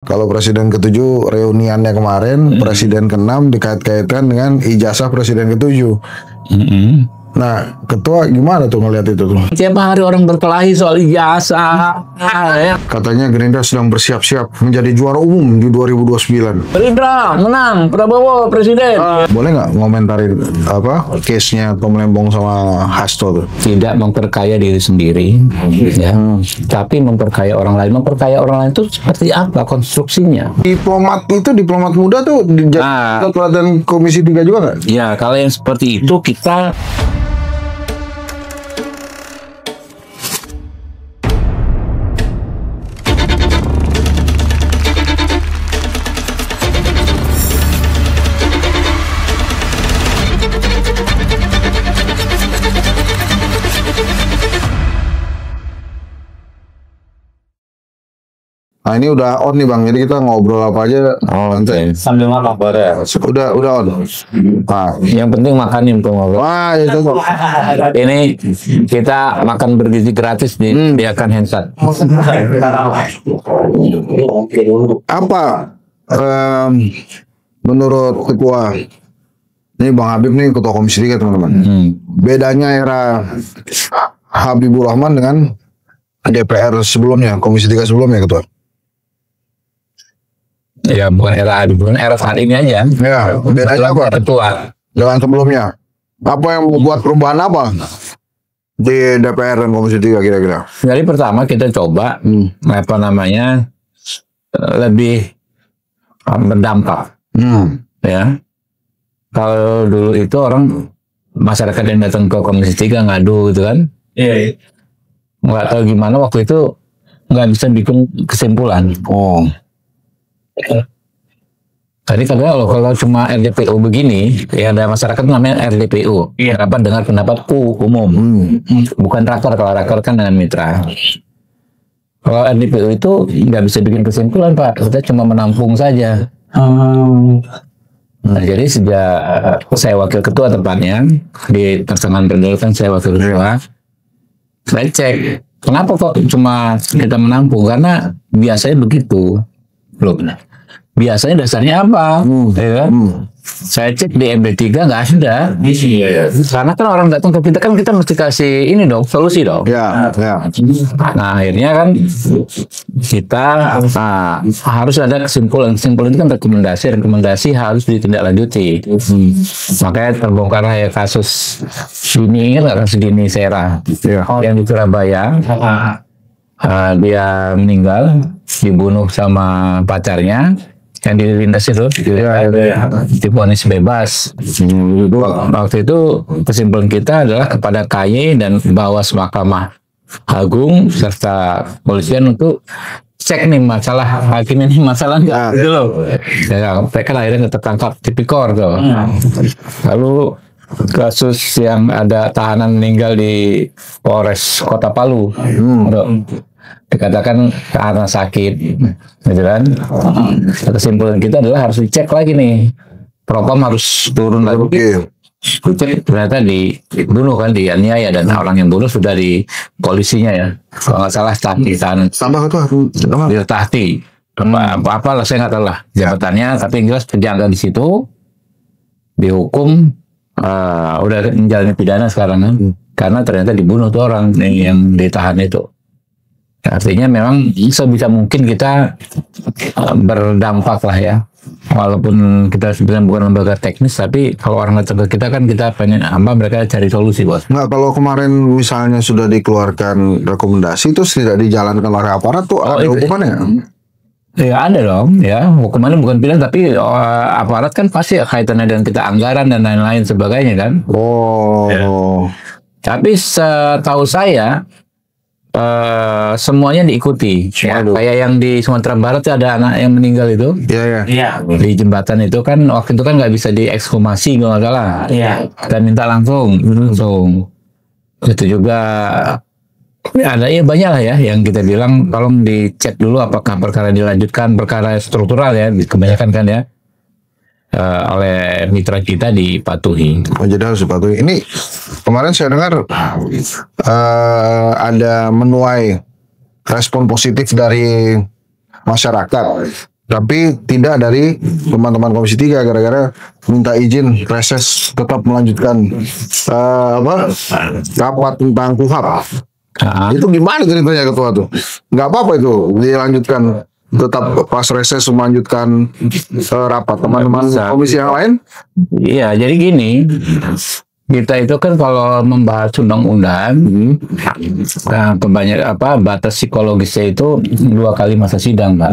Kalau presiden ke-7 reuniannya kemarin, presiden ke-6 dikait-kaitkan dengan ijazah presiden ke-7. Nah, ketua gimana tuh ngelihat itu tuh? Tiap hari orang berkelahi soal ijazah. Ya. Katanya Gerindra sedang bersiap-siap menjadi juara umum di 2029. Gerindra menang, Prabowo presiden. Boleh nggak ngomentarin apa case-nya Tom Lembong sama Hasto tuh? Tidak memperkaya diri sendiri, ya. Tapi memperkaya orang lain. Memperkaya orang lain itu seperti apa konstruksinya? Diplomat muda tuh kelihatan Komisi 3 juga nggak? Ya, kalau yang seperti itu kita Nah ini udah on nih Bang, jadi kita ngobrol apa aja nanti. Sambil makan ya. Udah on. Nah, Yang penting makanin tuh ngobrol. wah itu tuh. Ini kita makan bergizi gratis di akan Handshot. Apa menurut ketua ini Bang Habib nih ketua Komisi 3 teman-teman. Bedanya era Habibur Rahman dengan DPR sebelumnya, Komisi 3 sebelumnya ketua. Ya bukan era bukan era saat ini aja. Ya, bedanya apa? Ketua. Dengan sebelumnya. Apa yang membuat perubahan apa di DPR dan Komisi 3 kira-kira? Jadi pertama kita coba apa namanya lebih berdampak. Ya. Kalau dulu itu orang masyarakat yang datang ke Komisi 3 ngadu gitu kan. Iya. Nggak tahu gimana waktu itu nggak bisa bikin kesimpulan. Tadi kalau cuma RDPU begini, ya ada masyarakat namanya RDPU, rapat dengar pendapatku umum, bukan rakor. Kalau rakor kan dengan mitra. Kalau RDPU itu nggak bisa bikin kesimpulan Pak, kita cuma menampung saja. Nah, jadi sejak saya wakil ketua tempatnya di pertengahan periode kan saya wakil ketua, saya cek kenapa kok cuma kita menampung, karena biasanya begitu loh. Biasanya dasarnya apa? Ya kan? Saya cek di MD3 nggak ada. Karena kan orang datang ke kita mesti kasih ini dong, solusi dong. Ya. Nah akhirnya kan kita harus ada kesimpulan. Kesimpulan itu kan rekomendasi harus ditindaklanjuti. Makanya terbongkarlah ya kasus ini, kasus Dini Sera yang di Surabaya. Dia meninggal, dibunuh sama pacarnya. Yang dilindas itu, divonis bebas. Waktu itu kesimpulan kita adalah kepada KY dan Bawas Mahkamah Agung serta polisian untuk cek nih masalah hakim ini masalah enggak gitu loh. Ya, mereka akhirnya tertangkap tipikor tuh. Lalu kasus yang ada tahanan meninggal di Polres Kota Palu. Dikatakan karena sakit, gitu kan? Kesimpulan kita adalah harus dicek lagi nih, propam harus turun lagi. Cek ternyata dibunuh kan, dianiaya, dan orang yang bunuh sudah di polisinya ya, kalau nggak salah Tahti. Tambah itu Dia Tahti, apa lah saya nggak tahu lah jabatannya, tapi yang jelas penjara di situ dihukum, udah menjalani pidana sekarang kan, karena ternyata dibunuh tuh orang yang ditahan itu. Artinya memang sebisa mungkin kita berdampak lah ya, walaupun kita sebenarnya bukan lembaga teknis, tapi kalau orang datang ke kita kan kita pengen mereka cari solusi bos. Nggak, kalau kemarin misalnya sudah dikeluarkan rekomendasi terus tidak dijalankan oleh aparat tuh ada hukumannya? Ya ada dong ya, hukumannya bukan pidana tapi aparat kan pasti kaitannya dengan kita anggaran dan lain-lain sebagainya kan. Ya. Tapi setahu saya semuanya diikuti. Kayak yang di Sumatera Barat ada anak yang meninggal itu. Di jembatan itu kan waktu itu kan nggak bisa diekshumasi kalau nggak salah. Dan minta langsung. Itu juga ada banyak lah ya yang kita bilang tolong dicek dulu apakah perkara dilanjutkan, perkara struktural ya kebanyakan kan ya. oleh mitra kita dipatuhi. Oh, jadi harus dipatuhi. Ini kemarin saya dengar ada menuai respon positif dari masyarakat Tapi tidak dari teman-teman Komisi 3 gara-gara minta izin reses tetap melanjutkan rapat tentang KUHAP. Itu gimana ceritanya ketua tuh? Nggak apa-apa itu dilanjutkan, tetap pas reses melanjutkan rapat teman-teman komisi yang lain. Iya, jadi gini, kita itu kan kalau membahas undang-undang, batas psikologisnya itu 2 kali masa sidang, Pak.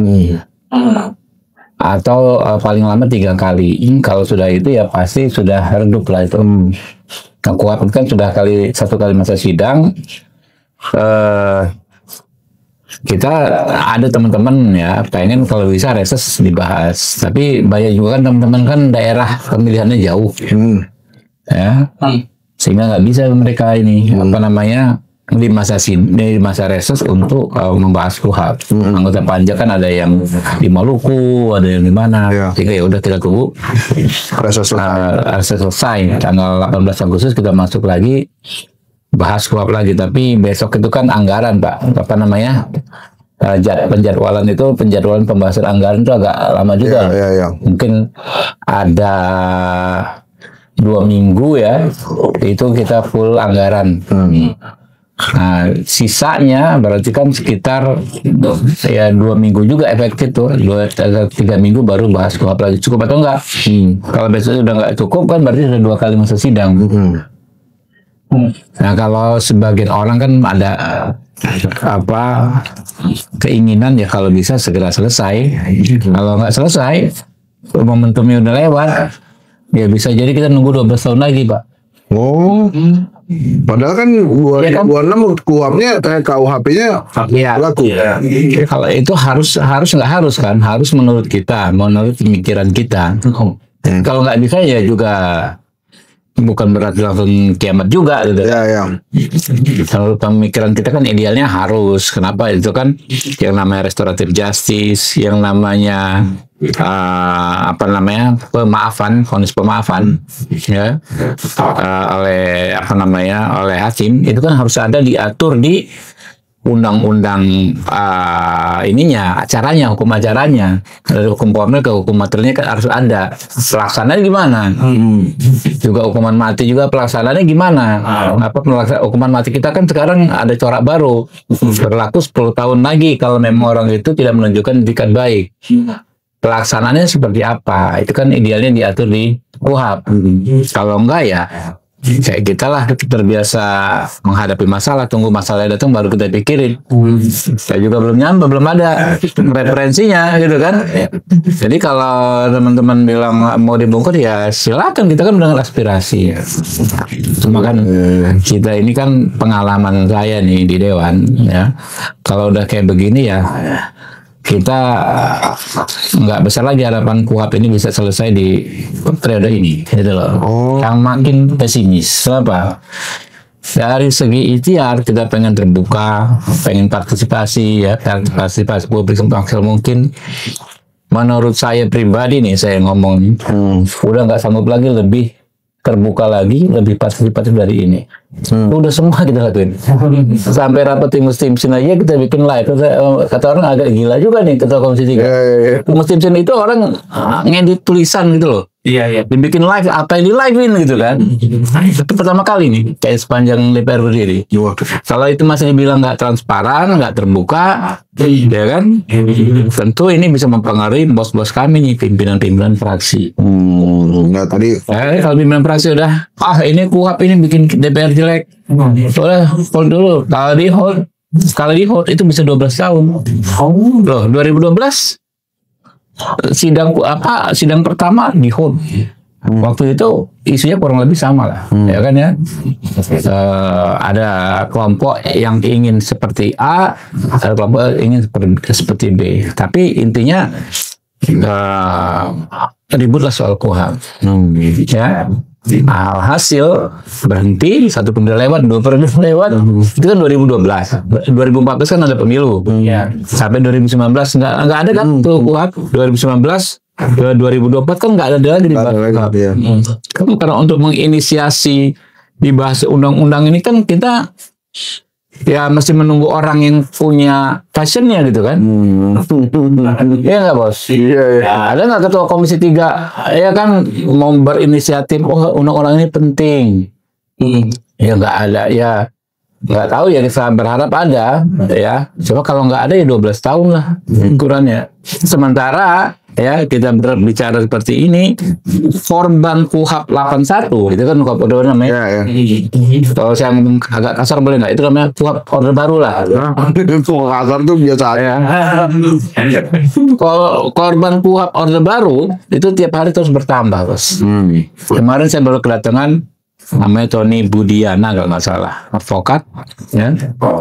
Atau paling lama 3 kali. Kalau sudah itu ya pasti sudah redup lah itu. Nah, KUHAP kan sudah 1 kali masa sidang. Kita ada teman-teman ya pengen kalau bisa reses dibahas, tapi banyak juga kan teman-teman kan daerah pemilihannya jauh, ya, sehingga nggak bisa mereka ini di masa reses untuk membahas KUHAP. Anggota panja kan ada yang di Maluku, ada yang di mana, sehingga ya udah kita tunggu reses selesai tanggal 18 Agustus kita masuk lagi bahas KUHAP lagi. Tapi besok itu kan anggaran, Pak, penjadwalan pembahasan anggaran itu agak lama juga. Mungkin ada 2 minggu ya, itu kita full anggaran. Nah, sisanya berarti kan sekitar ya 2 minggu juga efektif tuh, 3 minggu baru bahas KUHAP lagi. Cukup atau enggak? Kalau besok udah enggak cukup kan berarti sudah 2 kali masa sidang. Nah, kalau sebagian orang kan ada keinginan ya kalau bisa segera selesai. Kalau nggak selesai, momentumnya udah lewat, ya bisa jadi kita nunggu 12 tahun lagi, Pak. Padahal kan 2026 KUHP-nya berlaku. Kalau itu harus menurut kita, menurut pemikiran kita. Kalau nggak bisa ya juga bukan berarti langsung kiamat juga gitu. Kalau pemikiran kita kan idealnya harus. Kenapa? Itu kan yang namanya restoratif justice, yang namanya vonis pemaafan ya oleh hakim, itu kan harus ada diatur di undang-undang acaranya, hukum acaranya. Dari hukum formil ke hukum materialnya kan harus ada. Pelaksanaannya gimana? Juga hukuman mati juga pelaksanaannya gimana? Hukuman mati kita kan sekarang ada corak baru. Berlaku 10 tahun lagi kalau memang orang itu tidak menunjukkan itikat baik. Pelaksanaannya seperti apa? Itu kan idealnya diatur di KUHAP. Kalau enggak ya kayak kita lah terbiasa menghadapi masalah, tunggu masalahnya datang baru kita pikirin. Saya juga belum ada referensinya gitu kan. Jadi kalau teman-teman bilang mau dibongkar ya silakan, kita kan dengan aspirasi. Cuma kan kita ini kan pengalaman saya nih di Dewan ya. Kalau udah kayak begini ya kita nggak besar lagi harapan KUHAP ini bisa selesai di periode ini, gitu loh. Yang makin pesimis. Kenapa? Dari segi ikhtiar kita pengen terbuka, pengen partisipasi publik semaksimal mungkin. Menurut saya pribadi nih, saya ngomong, udah nggak sanggup lagi lebih terbuka lagi, lebih partisipatif dari ini. Udah semua kita lakuin. Sampai rapat Timsin aja kita bikin live. Kata orang agak gila juga nih ketua Komisi 3. Timsin itu orang ngedit tulisan gitu loh. Dibikin live, apa yang di live-in gitu kan. Itu pertama kali nih, kayak sepanjang DPR berdiri. Kalau itu masih bilang nggak transparan, nggak terbuka, ya kan, tentu ini bisa mempengaruhi bos-bos kami nih, pimpinan-pimpinan fraksi. Kalau pimpinan fraksi udah, ini KUHAP ini bikin DPR jelek, udah hold dulu. Kalau di hold itu bisa 12 tahun. Loh, 2012 sidang pertama di hold. Waktu itu isunya kurang lebih sama lah, ya kan ya. Ada kelompok yang ingin seperti A, ada kelompok ingin seperti B. Tapi intinya ributlah soal KUHAP. Ya. Alhasil berhenti, 1 periode lewat, 2 periode lewat. Itu kan 2012. 2014 kan ada pemilu. Sampai 2019 nggak ada kan tuh KUHAP. 2019 ke 2024 kan nggak ada lagi dibahas. Karena untuk menginisiasi dibahas undang-undang ini kan kita ya mesti menunggu orang yang punya passionnya gitu kan. Iya nggak bos? Iya, iya. Ada nggak ketua komisi 3 ya kan mau berinisiatif, oh undang-undang ini penting. Ya nggak ada ya. Nggak tahu ya, kita berharap ada ya. Coba kalau nggak ada ya 12 tahun lah ukurannya. Sementara ya kita berbicara seperti ini, korban KUHP 81 itu kan KUHP order namanya. Ya, ya. Kalau saya ngomong agak kasar boleh nggak? Itu namanya KUHP order baru lah. Itu kasar tuh biasa aja. Ya. Kalau korban KUHP order baru itu tiap hari terus bertambah, bos. Kemarin saya baru kedatangan namanya Tony Budiana kalau nggak salah, advokat ya,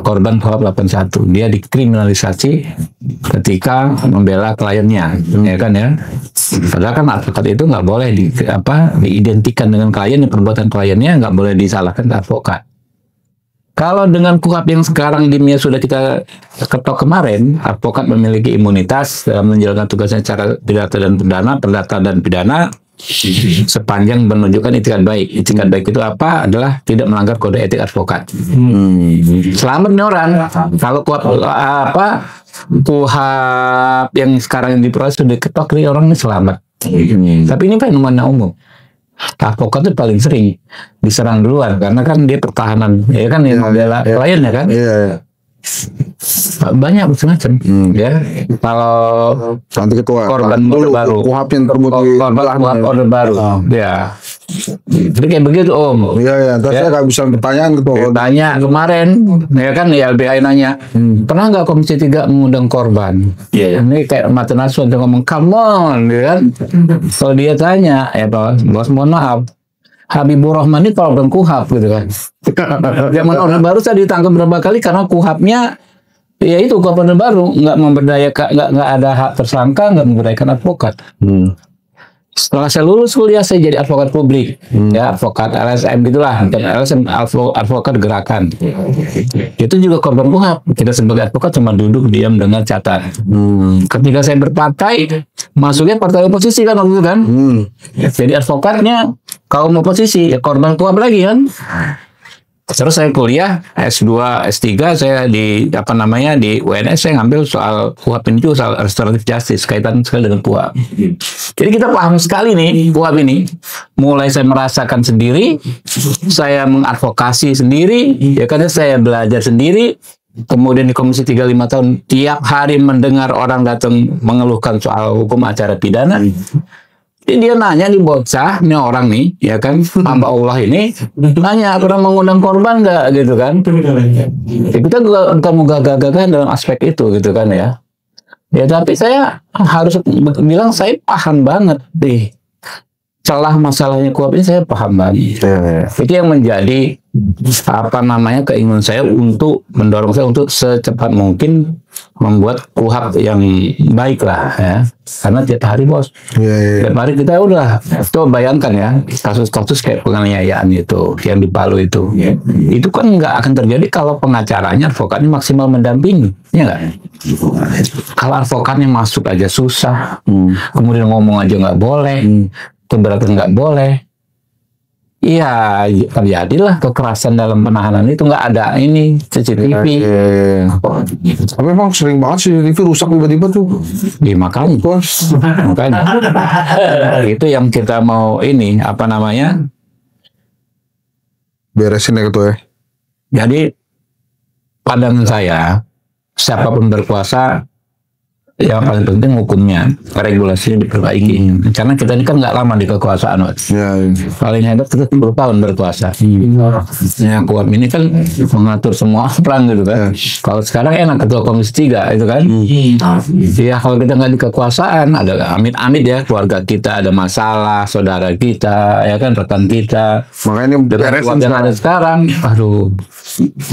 korban KUHP 81. Dia dikriminalisasi ketika membela kliennya, ya kan ya. Padahal kan advokat itu nggak boleh diidentikan dengan kliennya, perbuatan kliennya nggak boleh disalahkan ke advokat. Kalau dengan KUHP yang sekarang dimnya sudah kita ketok kemarin, advokat memiliki imunitas dalam menjalankan tugasnya secara perdata dan pidana sepanjang menunjukkan itikat baik. Itikat baik itu apa? Adalah tidak melanggar kode etik advokat. Selamat nih orang. Kalau KUHP yang sekarang yang diproses sudah diketok, nih orang ini selamat. Tapi ini fenomena umum. Advokat itu paling sering diserang duluan karena kan dia pertahanan, ya kan, yang membela kliennya kan. Banyak macam-macam ya. Kalau nanti ketua korban order baru, KUHP yang terbukti korban order baru, ya. Jadi kayak begitu Om. Iya, terus saya nggak bisa pertanyaan ketua. Tanya kemarin, ya kan, ya LBH nanya, pernah nggak Komisi 3 mengundang korban? Ini kayak Mata Naswa dia ngomong, come on, ya kan? Kalau dia tanya, ya bos mohon maaf, Habibur Rahman ini korban KUHP gitu kan. Zaman Orde Baru saya ditangkap berapa kali karena KUHP-nya ya itu KUHP Orde Baru, nggak memberdayakan, nggak ada hak tersangka, nggak memberdayakan advokat. Setelah saya lulus kuliah, saya jadi advokat publik, ya, advokat LSM gitulah, LSM advokat gerakan. Itu juga korban KUHP. Kita sebagai advokat cuma duduk diam dengar catat. Ketika saya berpartai, masuknya partai oposisi kan waktu itu kan. Jadi advokatnya kaum oposisi, ya korban KUHP lagi kan. Terus saya kuliah S2, S3 saya di di UNS saya ngambil soal KUHP ini juga, soal restoratif justice, kaitan sekali dengan KUHP. Jadi kita paham sekali nih KUHP ini. Mulai saya merasakan sendiri, saya mengadvokasi sendiri, ya kan, saya belajar sendiri. Kemudian di Komisi 3 5 tahun tiap hari mendengar orang datang mengeluhkan soal hukum acara pidana. Jadi dia nanya nih bocah, nih orang nih, ya kan, hamba Allah ini, nanya pernah mengundang korban nggak gitu kan? Ya, kita bukan mau gagah-gagahan dalam aspek itu gitu kan ya. Ya tapi saya harus bilang saya paham banget deh. Celah masalahnya KUHP ini saya paham banget. Itu yang menjadi keinginan saya untuk mendorong saya untuk secepat mungkin membuat KUHP yang baik lah ya. Karena tiap hari bos, tiap hari kita udah, coba bayangkan ya kasus-kasus kayak penganiayaan itu yang di Palu itu, itu kan nggak akan terjadi kalau pengacaranya, advokatnya maksimal mendampingi, ya nggak? Kalau advokatnya masuk aja susah, kemudian ngomong aja nggak boleh, keberatan nggak boleh. Iya, terjadilah kekerasan dalam penahanan itu, nggak ada ini CCTV. Tapi memang sering banget CCTV rusak tiba-tiba tuh. Iya, makanya. Itu yang kita mau ini beresin ya ketua ya. Jadi pandangan saya, siapapun berkuasa, yang paling penting hukumnya, regulasinya diperbaiki. Karena kita ini kan nggak lama di kekuasaan, paling hebat kita 10 tahun berkuasa. Ya, KUHP ini kan mengatur semua orang gitu kan. Kalau sekarang enak ketua Komisi 3 itu kan. Ya kalau kita nggak di kekuasaan, ada amit-amit ya, keluarga kita ada masalah, saudara kita, ya kan, rekan kita. Makanya beresin yang ada sekarang, aduh,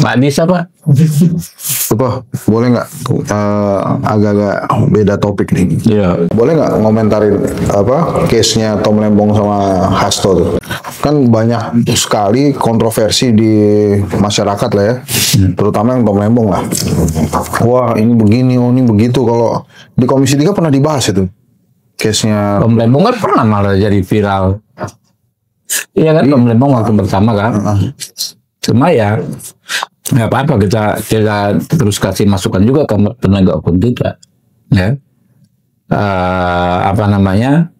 nggak bisa Pak. Apa boleh nggak agak-agak beda topik nih? Iya. Boleh nggak ngomentarin case-nya Tom Lembong sama Hasto tuh? Kan banyak sekali kontroversi di masyarakat lah ya, terutama yang Tom Lembong lah. Wah ini begini, oh ini begitu. Kalau di Komisi 3 pernah dibahas itu case-nya Tom Lembong kan pernah malah jadi viral. Iya kan, Tom Lembong waktu bersama kan. Cuma ya nggak apa-apa, kita terus kasih masukan juga ke penegak hukum kita, ya. Apa namanya,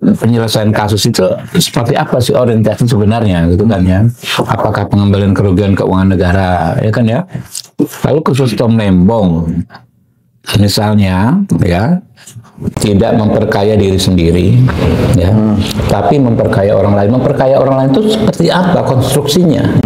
penyelesaian kasus itu seperti apa sih orientasi sebenarnya, gitu kan ya? Apakah pengembalian kerugian keuangan negara, ya kan ya? Lalu khusus Tom Lembong, misalnya, ya, tidak memperkaya diri sendiri, ya, tapi memperkaya orang lain. Memperkaya orang lain itu seperti apa konstruksinya?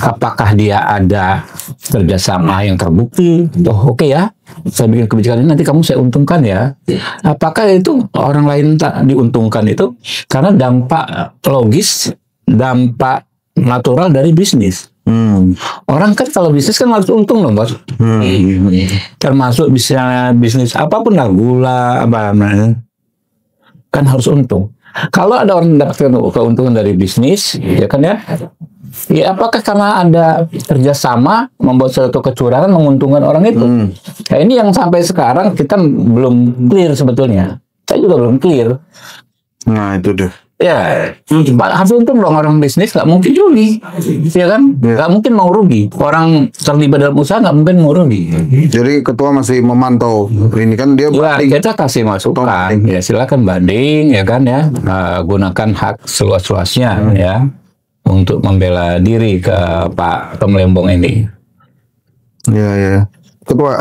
Apakah dia ada kerjasama yang terbukti? Oh, oke ya, saya bikin kebijakan ini, nanti kamu saya untungkan ya. Apakah itu orang lain tak diuntungkan itu karena dampak logis, dampak natural dari bisnis? Orang kan kalau bisnis kan harus untung loh, bos. Termasuk bisa bisnis apapun lah, gula apa namanya, kan harus untung. Kalau ada orang mendapatkan keuntungan dari bisnis, ya kan ya, ya apakah karena ada kerjasama membuat suatu kecurangan menguntungkan orang itu? Nah, ini yang sampai sekarang kita belum clear sebetulnya. Saya juga belum clear. Nah itu deh. Ya, harus untung dong orang bisnis, nggak mungkin rugi, ya kan? Nggak mungkin mau rugi. Orang terlibat dalam usaha nggak mungkin mau rugi. Jadi ketua masih memantau ini kan dia Ya, kita kasih masukan, ya silakan banding, ya kan ya, gunakan hak seluas-luasnya ya untuk membela diri ke Pak Tom Lembong ini. Ya ya. Ketua,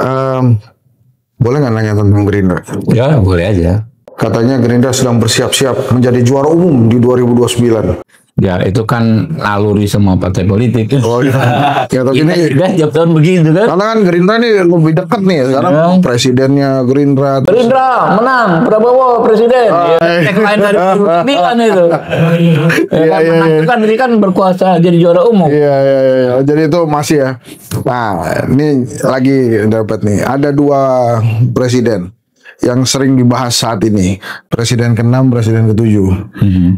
boleh nggak nanya tentang Gerindra? Ya boleh aja. Katanya Gerindra sedang bersiap-siap menjadi juara umum di 2029. Ya itu kan naluri semua partai politik. Oh iya. Ya, tapi ini tiap tahun begitu kan. karena kan Gerindra ini lebih dekat nih sekarang presidennya Gerindra. Gerindra menang, Prabowo presiden. Tagline dari pilihan itu. Menang itu kan ini kan berkuasa jadi juara umum. Iya. Jadi itu masih ya. Nah, ini lagi dapat nih. Ada 2 presiden yang sering dibahas saat ini. Presiden ke-6, presiden ke-7.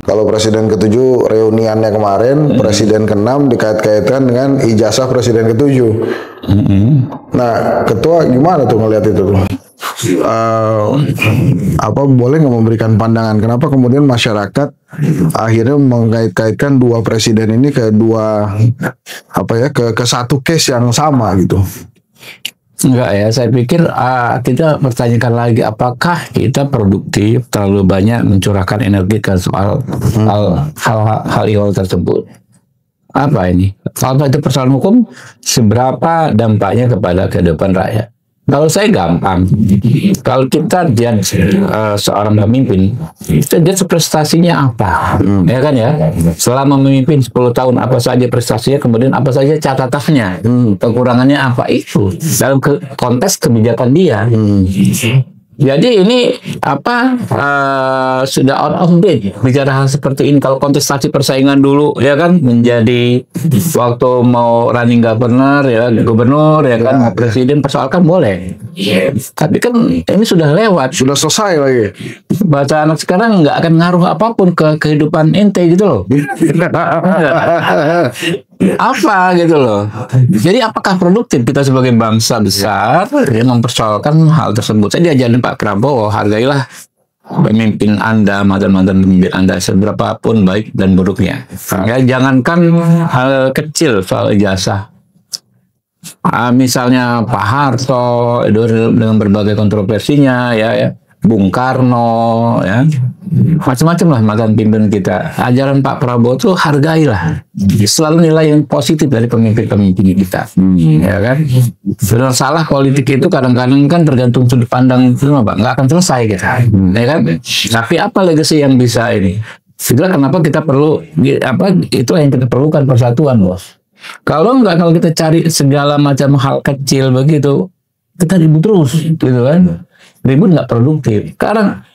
Kalau presiden ke-7 reuniannya kemarin, presiden ke-6 dikait-kaitkan dengan ijazah presiden ke-7. Nah, ketua gimana tuh ngelihat itu tuh? Apa boleh nggak memberikan pandangan kenapa kemudian masyarakat akhirnya mengkait-kaitkan 2 presiden ini ke satu case yang sama gitu? Enggak ya, saya pikir kita pertanyakan lagi apakah kita produktif terlalu banyak mencurahkan energi ke soal hal tersebut. Apa ini? Kalau itu persoalan hukum, seberapa dampaknya kepada kehidupan rakyat? Kalau saya gampang, kalau kita lihat seorang pemimpin, kita lihat prestasinya apa, ya kan ya? Selama memimpin 10 tahun apa saja prestasinya, kemudian apa saja catatannya, kekurangannya apa itu dalam konteks kebijakan dia. Jadi ini sudah out of date bicara hal seperti ini. Kalau kontestasi persaingan dulu ya kan menjadi waktu mau running governor ya gubernur ya kan mau presiden persoalkan boleh. Tapi kan ini sudah lewat, Sudah selesai lagi. bahasa anak sekarang nggak akan ngaruh apapun ke kehidupan ente gitu loh. Apa gitu loh. Jadi apakah produktif kita sebagai bangsa besar yang mempersoalkan hal tersebut? Saya diajarin Pak Prabowo, hargailah pemimpin Anda, mantan-mantan pemimpin Anda seberapapun baik dan buruknya. Ya, jangankan hal kecil soal ijazah. Misalnya Pak Harto dengan berbagai kontroversinya ya. Bung Karno, ya, macam-macam lah mantan pimpinan kita. Ajaran Pak Prabowo tuh hargailah, selalu nilai yang positif dari pemimpin-pemimpin kita, ya kan. Benar salah politik itu kadang-kadang kan tergantung sudut pandang itu, Pak, nggak akan selesai kita, ya kan. Tapi apa legacy yang bisa ini? Itulah kenapa kita perlu itu yang kita perlukan persatuan, bos. Kalau kita cari segala macam hal kecil begitu, kita ribut terus, gitu kan. Ribut nggak produktif. Sekarang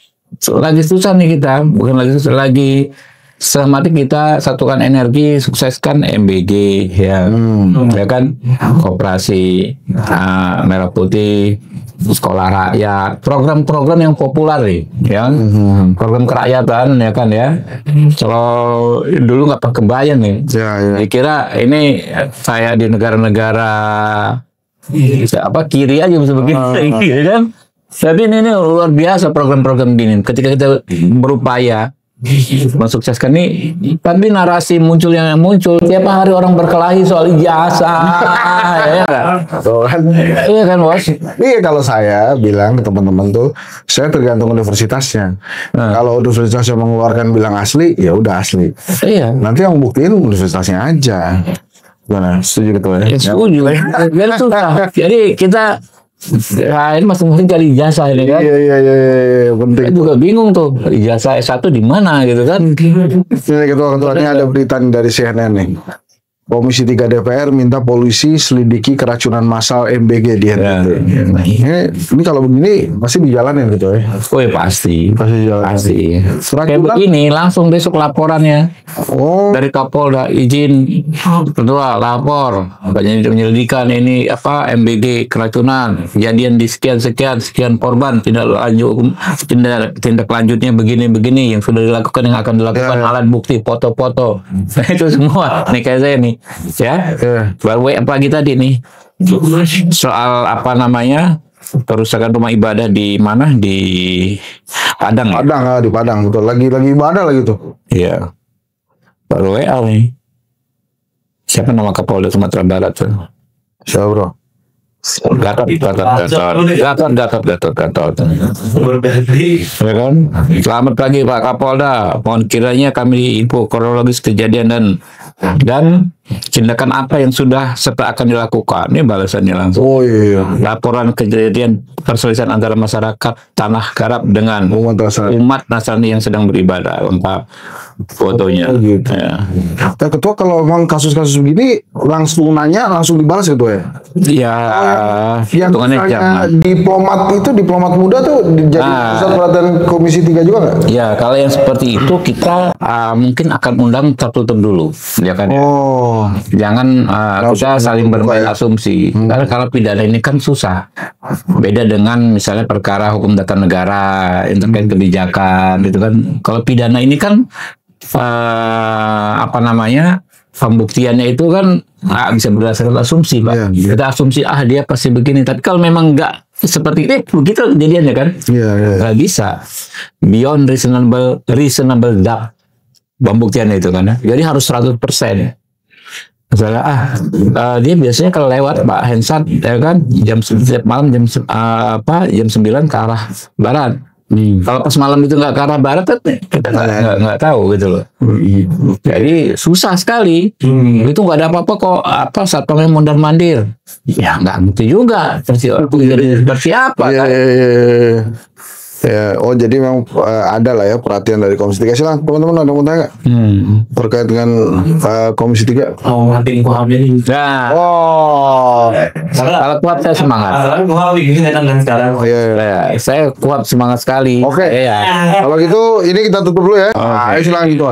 lagi susah nih kita, bukan lagi susah, lagi selamatin kita satukan energi, sukseskan MBG ya, ya kan, koperasi merah putih, sekolah rakyat, program-program yang populer nih, ya, program kerakyatan ya kan ya. Kalau dulu nggak kebayang nih, dikira ini saya di negara-negara kiri aja bisa begitu, ya kan. Tapi ini luar biasa program-program gini. Ketika kita berupaya mensukseskan nih, tapi narasi muncul yang muncul tiap hari orang berkelahi soal ijazah, ya kan? Iya kan bos? Iya, kalau saya bilang ke teman-teman tuh, saya tergantung universitasnya. Kalau universitasnya mengeluarkan bilang asli, ya udah asli. Iya. Nanti yang buktiin universitasnya aja. Gimana? Setuju ketua ya? Ya setuju. Biar susah. Jadi kita ini masing-masing cari ijazah ini kan. Iya, penting. Saya juga bingung tuh, ijazah S1 di mana gitu kan. Ini ketua-ketua, ini ada berita nih dari CNN nih. Komisi 3 DPR minta polisi selidiki keracunan massal MBG di NTT. Ini kalau begini pasti dijalanin gitu ya. Oh ya pasti. Pasti jalan. Pasti. Kayak Keracunan. begini langsung besok laporannya Oh, dari Kapolda, izin kedua lapor penyelidikan ini apa MBG keracunan, kejadian di sekian korban, tindak lanjutnya begini yang sudah dilakukan, yang akan dilakukan, alat bukti, foto-foto. Nah, itu semua nih kayak saya nih ya. Baru apa lagi tadi nih soal apa namanya kerusakan rumah ibadah di mana, di Padang ya? Padang, di Padang betul. Lagi ibadah lagi tuh. Iya. Baru WA nih. Siapa nama Kapolda Sumatera Barat tuh? Siapa bro? Gatot. Ya kan? Selamat pagi Pak Kapolda. Mohon kiranya kami info kronologis kejadian dan tindakan apa yang sudah serta akan dilakukan. Ini balasannya langsung. Oh iya. Laporan kejadian perselisihan antara masyarakat Tanah Garap dengan umat Nasrani yang sedang beribadah. Lengkap fotonya. Oh, gitu. Ya. Ketua, kalau memang kasus-kasus begini langsung nanya, langsung dibalas gitu ya? Ya, Yang diplomat muda tuh jadi pusat perhatian Komisi 3 juga nggak? ya kalau yang seperti itu kita mungkin akan undang tertutup dulu, ya kan? Oh, Jangan kita saling bermain asumsi. Karena kalau pidana ini kan susah. Beda dengan misalnya perkara hukum tata negara, yang terkait kebijakan, gitu kan. Kalau pidana ini kan apa namanya? Pembuktiannya itu kan bisa berdasarkan asumsi, Pak. Kita asumsi dia pasti begini. Tapi kalau memang nggak seperti itu, begitu kejadiannya kan? Nggak bisa. Beyond reasonable doubt pembuktiannya itu kan. Jadi harus 100%. Misalnya dia biasanya kalau lewat Pak Hensat ya kan setiap malam jam 9 ke arah barat. Kalau pas malam itu nggak ke arah barat kan kita nggak tahu gitu loh. Jadi susah sekali. Itu nggak ada apa-apa kok. Satpamnya mondar mandir. Ya nggak ngerti juga. Seperti apa kan? Ya, oh jadi memang ada lah ya perhatian dari Komisi 3. Silakan teman-teman, ada mau tanya nggak terkait dengan Komisi 3? Nanti kuhamnya nih. Nah, kalau kuat saya semangat. Oh iya. Saya kuat semangat sekali. Oke. Ya. Kalau gitu ini kita tutup dulu ya. Ayo silakan gitu.